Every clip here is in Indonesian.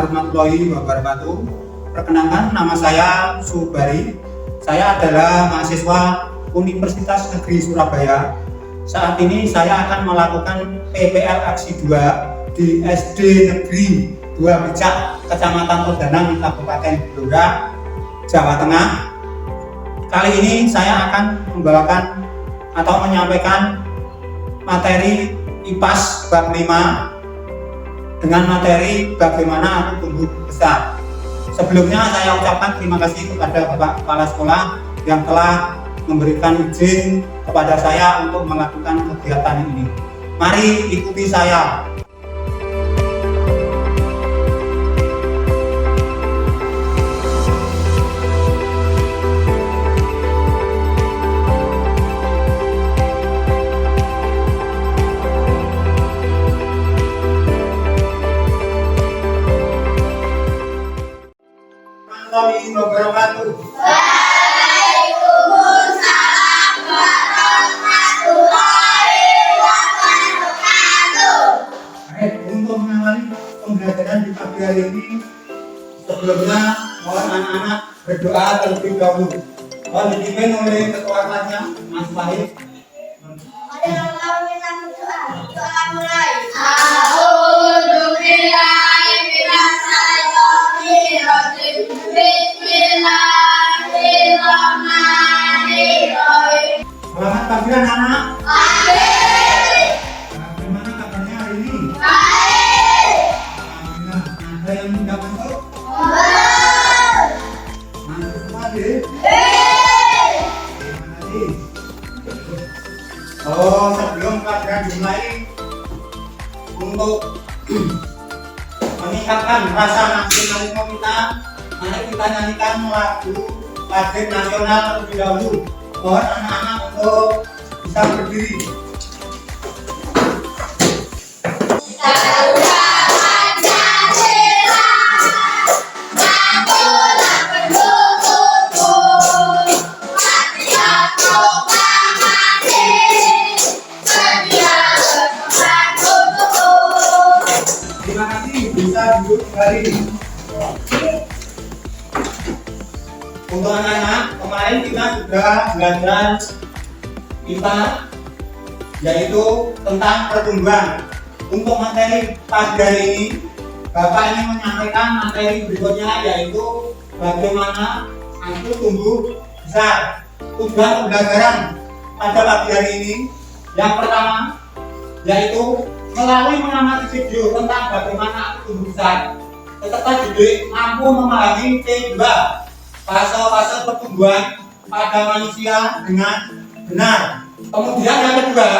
warahmatullahi wabarakatuh. Perkenalkan, nama saya Subari. Saya adalah mahasiswa Universitas Negeri Surabaya. Saat ini saya akan melakukan PPL Aksi 2 di SD Negeri 2 Becak, Kecamatan Todanang, Kabupaten Blora, Jawa Tengah. Kali ini saya akan membawakan atau menyampaikan materi IPAS bab 5 dengan materi bagaimana aku tumbuh besar. Sebelumnya saya ucapkan terima kasih kepada Bapak Kepala Sekolah yang telah memberikan izin kepada saya untuk melakukan kegiatan ini. Mari ikuti saya. Assalamualaikum wabarakatuh. Waalaikumsalam warahmatullahi wabarakatuh. Baik, untuk mengawali pembelajaran di pagi hari ini, sebelumnya mohon anak-anak berdoa terlebih dahulu. Mohon dipimpin oleh ketua kelasnya, Mas Wahid. Doa mulai. A'udzubillahi minasyaitonir rajim. Bismillahirrahmanirrahim. Selamat pagi anak-anak. Baik. Bagaimana kabarnya hari ini? Baik. Alhamdulillah. Ada yang tidak masuk? Baik. Masuk semua deh. Baik. Terima kasih. Oh, sebelum pelajaran dimulai, untuk meningkatkan rasa nasionalisme kita, mari kita nyanyikan lagu Lagu Nasional terlebih dahulu. Mohon anak-anak untuk bisa berdiri. Terima kasih, bisa duduk kembali. Untuk anak-anak, kemarin kita sudah belajar IPA, yaitu tentang pertumbuhan. Untuk materi pagi hari ini, Bapak ingin menyampaikan materi berikutnya, yaitu bagaimana aku tumbuh besar. Tujuan pembelajaran pada pagi hari ini yang pertama, yaitu melalui mengamati video tentang bagaimana aku tumbuh besar, peserta didik mampu memahami T2, fase-fase pertumbuhan pada manusia dengan benar. Kemudian yang kedua,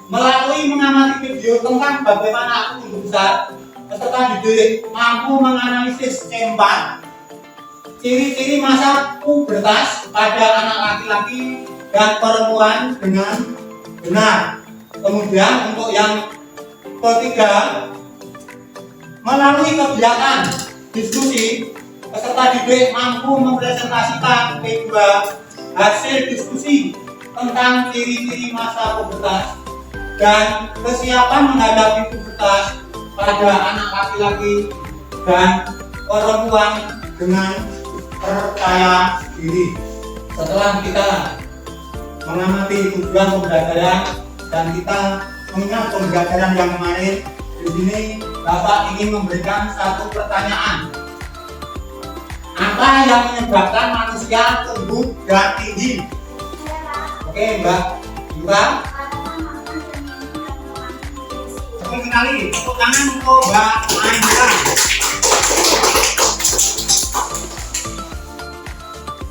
melalui mengamati video tentang bagaimana aku tumbuh besar, peserta didik mampu menganalisis C4, ciri-ciri masa pubertas pada anak laki-laki dan perempuan dengan benar. Kemudian untuk yang ketiga, melalui kegiatan diskusi, peserta didik mampu mempresentasikan P2 hasil diskusi tentang ciri-ciri masa pubertas dan kesiapan menghadapi pubertas pada anak laki-laki dan perempuan dengan percaya diri. Setelah kita mengamati tujuan pembelajaran dan kita mengingat pembelajaran yang kemarin, di sini Bapak ingin memberikan satu pertanyaan. Apa yang menyebabkan manusia tumbuh dan tinggi? Oke, Mbak Yuka. Betul sekali. Tepuk tangan untuk Mbak Aindra.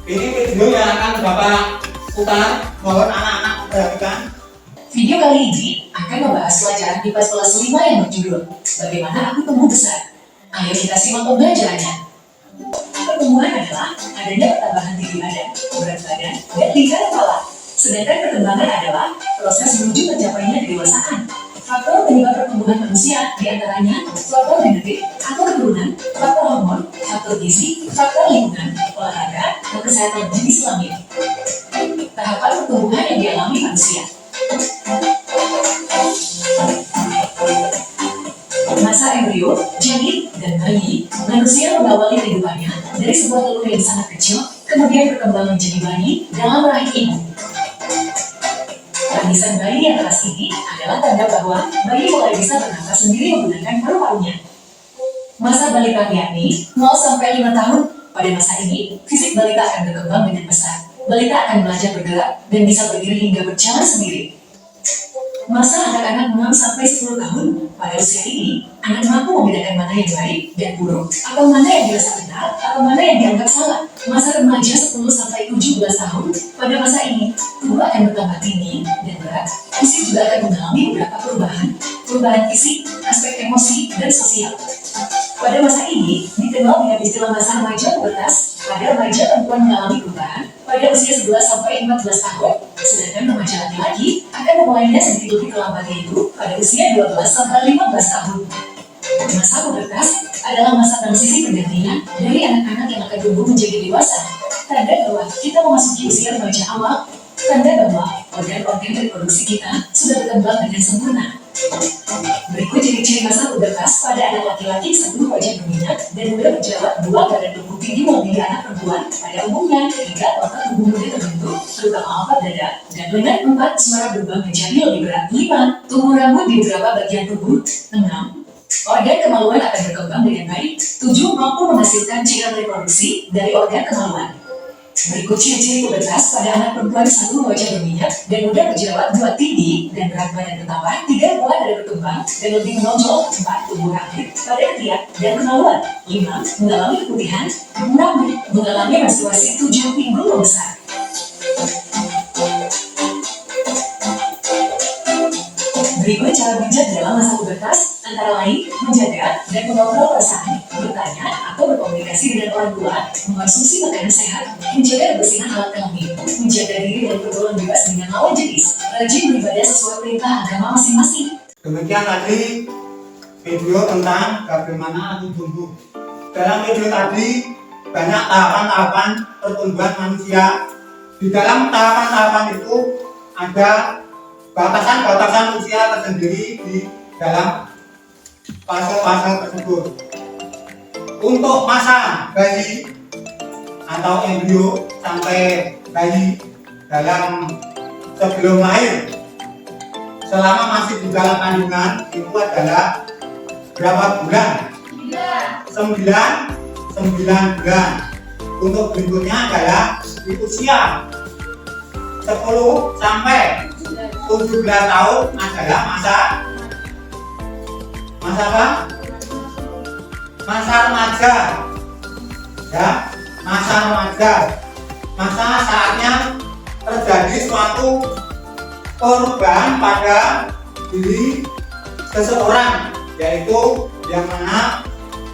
Ini video yang akan Bapak putar. Mohon anak-anak perhatikan. Video kali ini akan membahas pelajaran IPAS kelas 5 yang berjudul Bagaimana Aku Tumbuh Besar. Ayo kita simak pembelajarannya. Pertumbuhan adalah adanya pertambahan tinggi badan, berat badan, dan tingkat kepala. Sedangkan perkembangan adalah proses menuju tercapainya kedewasaan. Faktor penyebab pertumbuhan manusia diantaranya faktor genetik atau keturunan, faktor hormon, faktor gizi, faktor lingkungan, olahraga, dan kesehatan jenis kelamin. Tahapan pertumbuhan yang dialami manusia. masa embrio, janin, dan bayi, manusia mengawali kehidupannya dari sebuah telur yang sangat kecil, kemudian berkembang menjadi bayi dalam rahim ibu. Tangisan bayi yang keras ini adalah tanda bahwa bayi mulai bisa bernafas sendiri menggunakan paru-parunya. Masa balita yakni 0 sampai 5 tahun. Pada masa ini, fisik balita akan berkembang dengan pesat. Balita akan belajar bergerak dan bisa berdiri hingga berjalan sendiri. Masa anak-anak 6 sampai 10 tahun. Pada usia ini, anak mampu membedakan mana yang baik dan buruk, atau mana yang dirasa benar, atau mana yang dianggap salah. Masa remaja 10 sampai 17 tahun. Pada masa ini, tubuh akan bertambah tinggi dan berat. Fisik juga akan mengalami beberapa perubahan fisik, aspek emosi, dan sosial. Pada masa ini, dikenal dengan istilah masa remaja pubertas. Pada remaja perempuan mengalami perubahan pada usia 11 sampai 14 tahun, sedangkan remaja laki-laki akan memulainya sedikit lebih terlambat, yaitu pada usia 12 sampai 15 tahun. Masa pubertas adalah masa transisi pergantian dari anak-anak yang akan tumbuh menjadi dewasa. Tanda bahwa kita memasuki usia remaja awal. Tanda bahwa organ-organ reproduksi kita sudah berkembang dengan sempurna. Berikut ciri-ciri masa pubertas pada anak laki-laki: 1. Wajah berminyak dan mudah berjerawat. 2. Badan tubuh tinggi melebihi anak perempuan pada umumnya. 3. Otot tubuh mudah terbentuk, terutama otot dada dan lengan. 4. Suara berubah menjadi lebih berat. 5. Tumbuh rambut di beberapa bagian tubuh. 6. Organ kemaluan akan berkembang dengan baik. 7. Mampu menghasilkan cairan reproduksi dari organ kemaluan. Berikut ciri-ciri pubertas pada anak perempuan: 1. Wajah berminyak dan mudah berjerawat. 2. Tinggi dan berat badan bertambah. 3. Buah dada berkembang dan lebih menonjol. 4. Tumbuh rambut pada ketiak dan kemaluan. 5. Mengalami keputihan. 6. Mengalami menstruasi 7 minggu membesar. Berikut cara bijak dalam masa pubertas, antara lain menjaga dan mengontrol perasaan, bertanya atau berkomunikasi dengan orang tua, mengonsumsi makanan sehat, menjaga kebersihan alat kelamin, menjaga diri dan bergaul bebas dengan lawan jenis, rajin beribadah sesuai perintah agama masing-masing. Demikian tadi video tentang bagaimana aku tumbuh. Dalam video tadi banyak tahapan-tahapan pertumbuhan manusia. Di dalam tahapan-tahapan itu ada batasan-batasan usia tersendiri di dalam fase-fase tersebut. Untuk masa bayi atau embrio sampai bayi dalam sebelum lahir, selama masih di dalam kandungan itu adalah berapa bulan? 9 bulan. Untuk berikutnya adalah di usia 10 sampai 17 tahun adalah masa apa? Masa remaja. Ya, masa remaja. Masa saatnya terjadi suatu perubahan pada diri seseorang, yaitu yang mana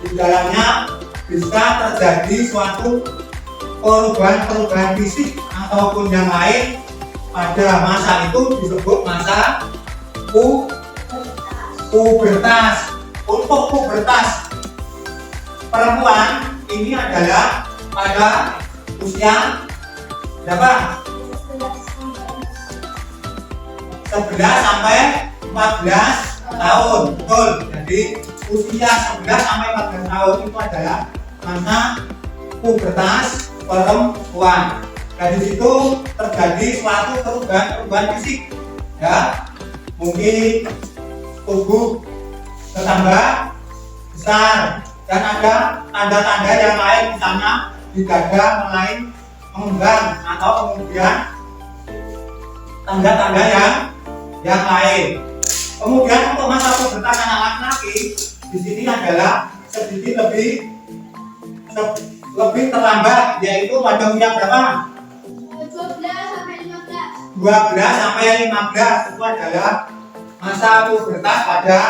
di dalamnya bisa terjadi suatu perubahan fisik ataupun yang lain. Pada masa itu disebut masa pubertas. Untuk pubertas perempuan ini adalah pada usia berapa? 11 sampai 14 tahun. Betul. Jadi usia 11 sampai 14 tahun itu adalah masa pubertas perempuan. Dari situ terjadi suatu perubahan fisik, ya, mungkin tubuh bertambah besar dan ada tanda-tanda yang lain, misalnya di dada mulai mengembang atau kemudian tanda-tanda yang lain. Kemudian untuk masa pubertas anak laki-laki di sini adalah sedikit lebih terlambat, yaitu pada usia berapa? 12 sampai 15 itu adalah masa pubertas pada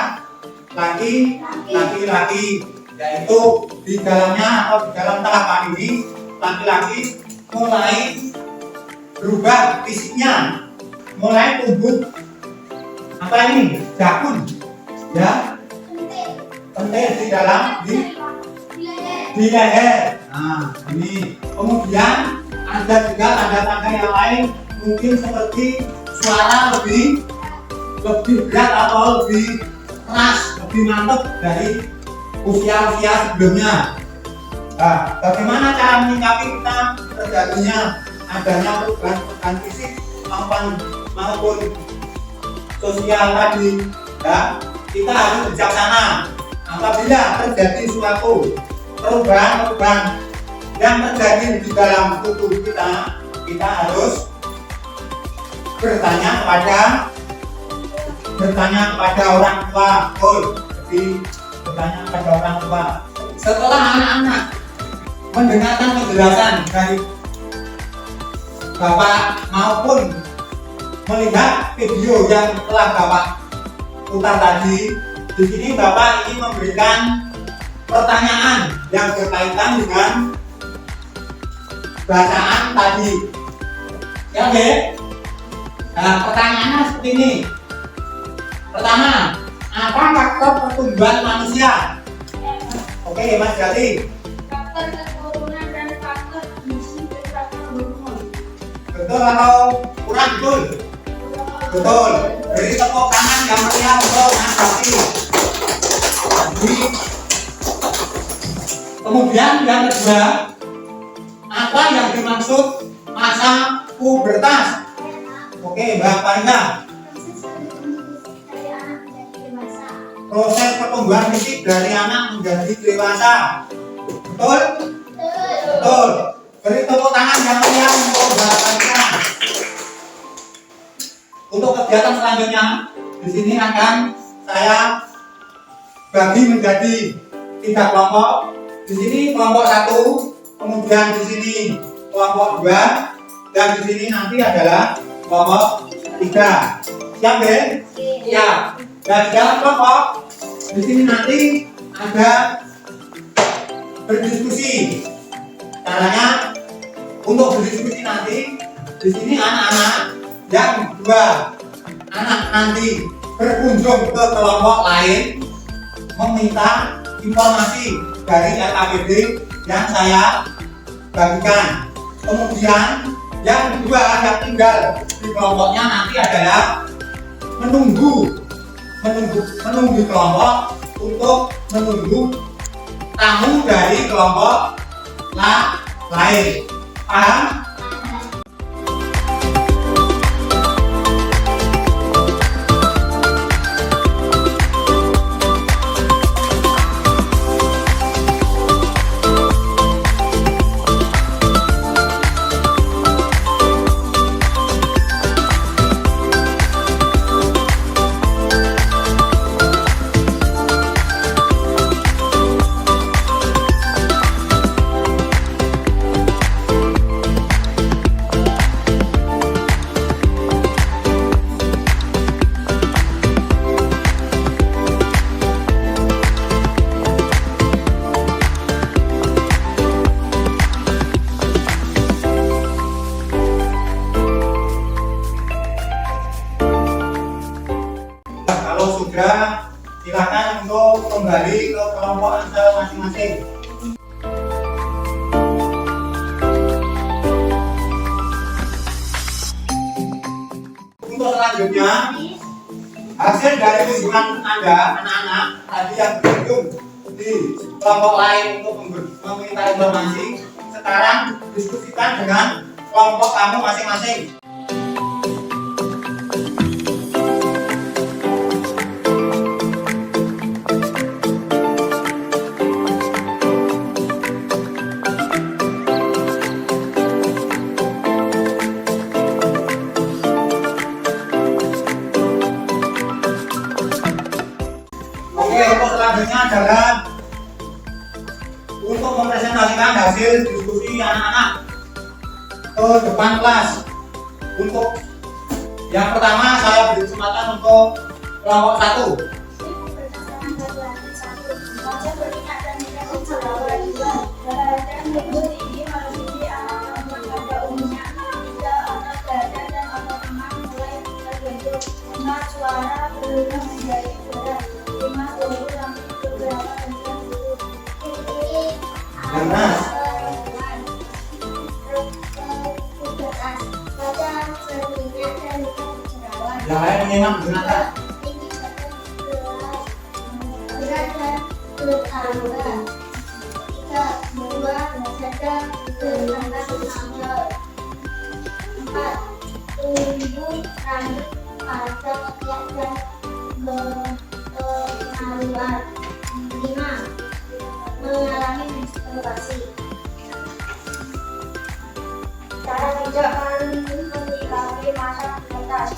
laki-laki, yaitu di dalamnya atau di dalam tahapan ini laki-laki mulai berubah fisiknya, mulai tumbuh apa ini? Jakun, ya, pentil di dalam di leher. Nah, ini kemudian ada juga tanda-tanda yang lain, mungkin seperti suara lebih berat atau lebih keras. lebih mantap dari usia-usia sebelumnya. Nah, bagaimana cara menyikapi kita terjadinya adanya perubahan fisik maupun sosial tadi? Ya, kita harus bijaksana apabila terjadi suatu perubahan yang terjadi di dalam tubuh kita. Kita harus bertanya kepada orang tua. Jadi bertanya kepada orang tua. Setelah anak-anak mendengarkan penjelasan dari Bapak maupun melihat video yang telah Bapak putar tadi, di sini Bapak ingin memberikan pertanyaan yang berkaitan dengan bacaan tadi. Ya, oke. Nah, pertanyaannya seperti ini. Pertama, apa faktor pertumbuhan manusia? Oke, Mas Jati. Faktor keturunan dan faktor gizi dan faktor hormon. Betul atau kurang betul? Betul. Beri tepuk tangan yang meriah untuk Mas Jati. Kemudian yang kedua, apa yang dimaksud masa pubertas? Oke, Mbak Farida. Proses pertumbuhan fisik dari anak menjadi dewasa. Betul? Betul. Beri tepuk tangan yang meriah untuk Mbak Farida. Untuk kegiatan selanjutnya, di sini akan saya bagi menjadi 3 kelompok. Di sini kelompok 1, kemudian di sini kelompok 2, dan di sini nanti adalah kelompok 3. Siap, Ben? Siap. Dan di dalam kelompok di sini nanti ada berdiskusi. Caranya untuk berdiskusi nanti di sini anak-anak yang 2 anak nanti berkunjung ke kelompok lain meminta informasi dari LKPD yang saya bagikan. Kemudian yang 2 yang tinggal di kelompoknya nanti adalah menunggu kelompok untuk menunggu tamu dari kelompok lain. Paham? Kalau sudah, silakan untuk kembali ke kelompok Anda masing-masing. Untuk selanjutnya, hasil dari kunjungan Anda, anak-anak tadi yang berkunjung di kelompok lain untuk meminta informasi, sekarang diskusikan dengan kelompok kamu masing-masing. Untuk selanjutnya adalah untuk mempresentasikan hasil diskusi anak-anak ke depan kelas. Untuk yang pertama saya beri kesempatan untuk kelompok 1. Suara belum menjadi berat. 50 sampai beberapa yang lain menyimak gunakan. tetangga. 3. Membuat saja tetangga tetangga. 4. Tumbuh rambut pada rakyat dan berpengaruhan. 5. Mengalami menstruasi. Cara bijak menyikapi masa mendatar.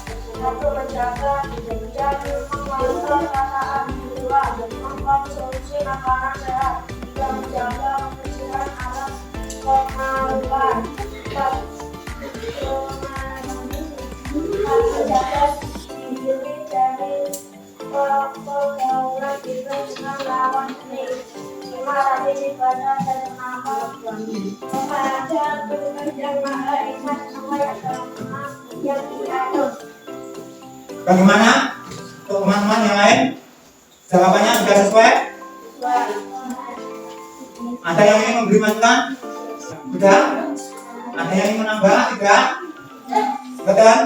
1. Menjaga dan mengeluarkan perasaan jiwa dan mengkonsumsi makanan sehat. 3. Menjaga kebersihan alam pengaruhan. 4. Menjaga diri dari pergaulan bebas dengan lawan jenis. 5. Rajin ibadah dan mengamal membaca berbagai makna sesuai agama yang dianut. Bagaimana untuk teman-teman yang lain? Jawabannya sudah sesuai? Ada yang ingin memberi masukan? Sudah? Ada yang ingin menambah? Tidak? Betul?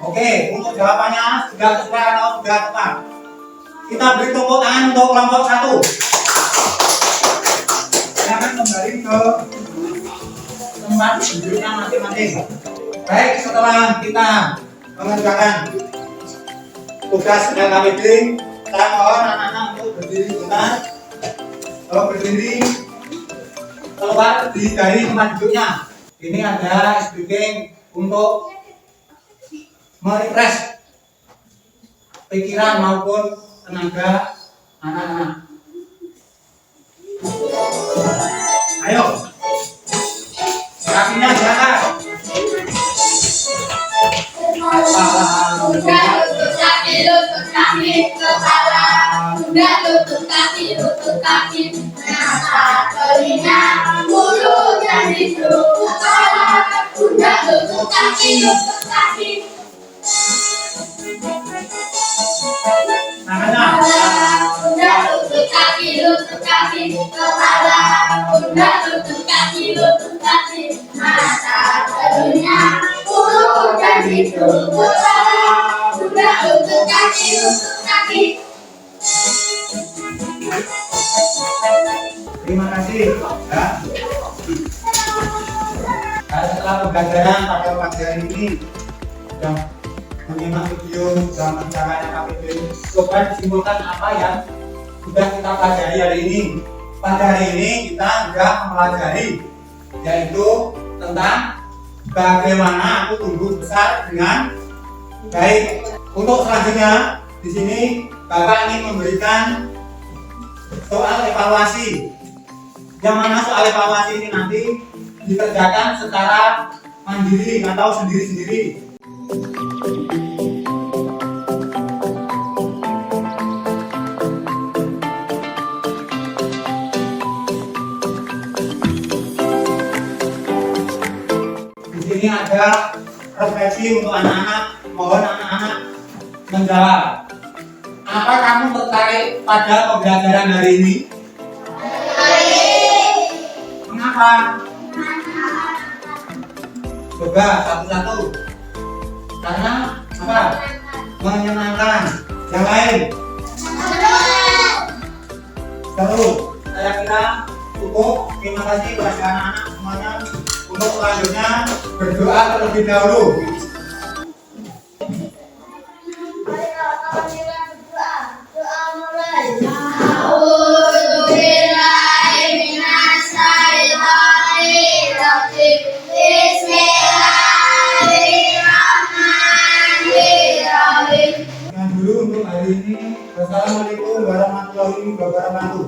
Oke, untuk jawabannya sudah sesuai atau sudah tepat? Kita beri tepuk tangan untuk kelompok 1. Silakan kembali ke tempat duduknya masing-masing. Baik, setelah kita mengerjakan tugas LKPD, saya mohon anak-anak untuk berdiri sebentar. Kalau berdiri, keluar dari tempat duduknya. Ini ada speaking untuk merefresh pikiran maupun tenaga anak-anak. Ayo, kakinya silakan. Udah lutut kaki kepala. Udah lutut kaki mata telinga mulut dan hidung kepala. Udah lutut kaki Tangannya. udah lutut kaki kepala. Udah lutut kaki mata telinga mulut dan hidung kepala. Udah lutut kaki. Terima kasih. Ya. Nah, setelah pembelajaran pada pagi hari ini sudah menyimak video dan mencaranya KPD, coba disimpulkan apa yang sudah kita pelajari hari ini. Pada hari ini kita sudah mempelajari yaitu tentang bagaimana aku tumbuh besar dengan baik. Untuk selanjutnya di sini Bapak ingin memberikan soal evaluasi. Yang mana soal evaluasi ini nanti dikerjakan secara mandiri atau sendiri-sendiri. Di sini ada refleksi untuk anak-anak. Mohon anak-anak menjawab. Apa kamu tertarik pada pembelajaran hari ini? Mengapa? Coba satu-satu. Karena apa? Menyenangkan. Yang lain? Terus, saya kira cukup. Terima kasih kepada anak-anak semuanya. Untuk selanjutnya berdoa terlebih dahulu. Doa mulai. A'udzubillahi minasyaitonir rajim. Bismillahirrahmanirrahim. Yang dulu untuk hari ini. Wassalamualaikum warahmatullahi wabarakatuh.